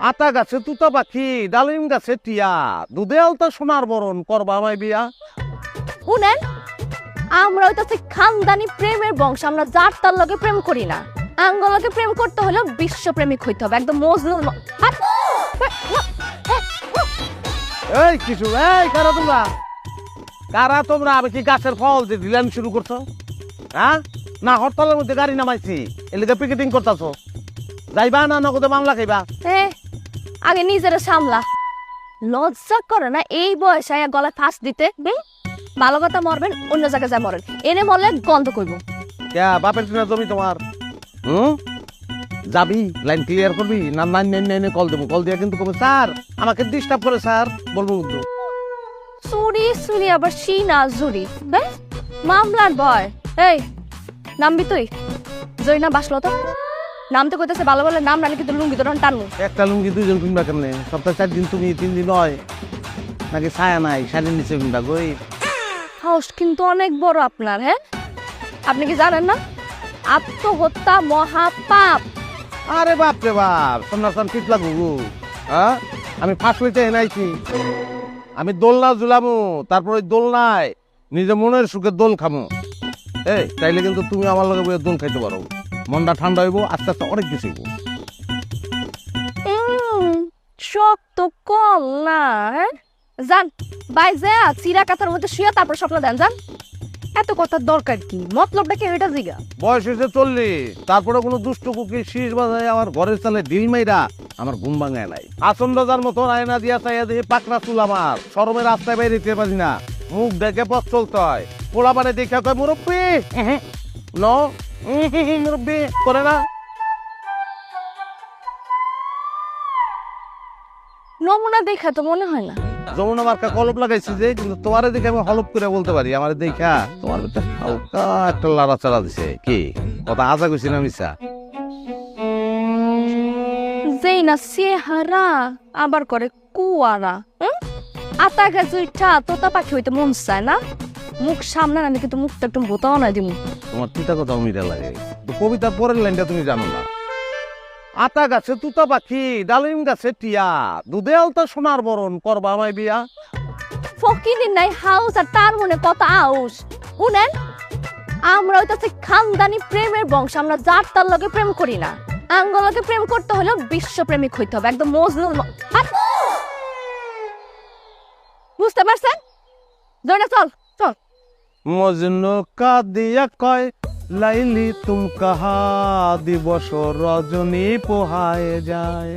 আতা গাছে তুতা পাখি, ডালিম গাছে টিয়া, দুধে আলতা সোনার বরণ, করবা আমায় বিয়া। শুনেন, আমরা হইতাছে খানদানি প্রেমের বংশ। আমরা যার তার লগে প্রেম করি না। আঙ্গলকে প্রেম করতে হলে বিশ্বপ্রেমিক হইতে হবে, একদম মজনুর এই কিছু, এই কারা তোমরা? কারা তোমরা? আমি কি গাছের ফল দিয়ে দিলাম শুরু করছো? হ্যাঁ, না হরতালের মধ্যে গাড়ি নামাইছি, এলিগে পিকেটিং করতেছো? যাইবা না নগদে মামলা খাইবা? আগে নিজেরা সামলা। লজ্জা করে না এই বয়সে গলায় ফাঁস দিতে? ভালো কথা মরবেন অন্য জায়গায় যা মরেন, এনে মরলে গন্ধ করবো। কে বাপের কিনা জমি তোমার? যাবি লাইন ক্লিয়ার করবি না? 999 কল দেবো, কল দিয়ে কিন্তু কবে স্যার আমাকে ডিস্টার্ব করে স্যার বলবো কিন্তু। চুরি চুরি আবার সিনা জুরি, মামলার ভয়। এই নামবি তুই? জয়না বাসলো তো নামতে কইতেছে, ভালো ভালো নাম নালে কিন্তু লুঙ্গি তোর টানু। একটা লুঙ্গি দুইজন কিনবা কেমনে? সপ্তাহে 4 দিন তুমি, 3 দিন হয় নাকি? ছায়া নাই, শাড়ির নিচে কিনবা গই? হাউস কিন্তু অনেক বড় আপনার। হ্যাঁ, আপনি কি জানেন না আত্মহত্যা মহাপাপ? আরে বাপ রে বাপ, সোনার সান ঠিক লাগু। হ্যাঁ, আমি ফাঁস লইতে এনাইছি। আমি দোলনা ঝুলামু, তারপরে দোলনায় নিজে মনের সুখে দোল খামু। এই তাইলে কিন্তু তুমি আমার লগে বইয়া দোল খাইতে পারো। মনটা ঠান্ডা হইব, আস্তে আস্তে অনেক কিছু হইব। শক্ত কল না? যান বাইজে চিরা কাতার মধ্যে শুয়ে তারপর স্বপ্ন দেন। যান, এত কথার দরকার কি? মতলবটা কি এটা জিগা? বয়স হয়েছে 40, তারপরে কোনো দুষ্ট কুকি শীষ বাজায় আমার ঘরের চালে ঢিল মাইরা আমার ঘুম ভাঙায় নাই। আসন রাজার মতো আয়না দিয়া চাইয়া দিয়ে পাকড়া চুল আমার, শরমের রাস্তায় বাইরে দিতে পারি না। মুখ দেখে পথ চলতে হয়। পোলা মানে দেখে কয় মুরব্বী ন মুরব্বী করে না। নমুনা দেখা তো মনে হয় না। যমুনা মার্কা কলপ লাগাইছি যে, কিন্তু তোমারে দেখে আমি হলপ করে বলতে পারি আমার দেখা তোমার একটা হালকা একটা লাড়াচাড়া দিছে। কি কথা আজা কইছি না মিছা? যেই না চেহারা আবার করে কুয়ারা। আতা গাছ উঠা তোতা পাখি হইতে মন চায় না? মুখ সামনে না, কিন্তু মুখটা একটু বোতাও না দিমু। তোমার তিতা কথা মিটা লাগে। তো কবিতার পরের লাইনটা তুমি জানো না? আতা গাছে তুতা পাখি, ডালিম গাছে টিয়া, দুধে আলতা সোনার বরণ, করবা আমায় বিয়া। ফকিরের নাই হাউস আর তার মনে কত আউস। শুনেন, আমরা হইতাছে খানদানি প্রেমের বংশ। আমরা যার তার লগে প্রেম করি না। আঙ্গলকে প্রেম করতে হলে বিশ্বপ্রেমিক হইতে হবে, একদম মজনুর বুঝতে পারছেন? জয়না চল চল। মজনু কাদিয়া কয় লাইলি তুম কাহা, দিবস রজনী পোহায় যায়।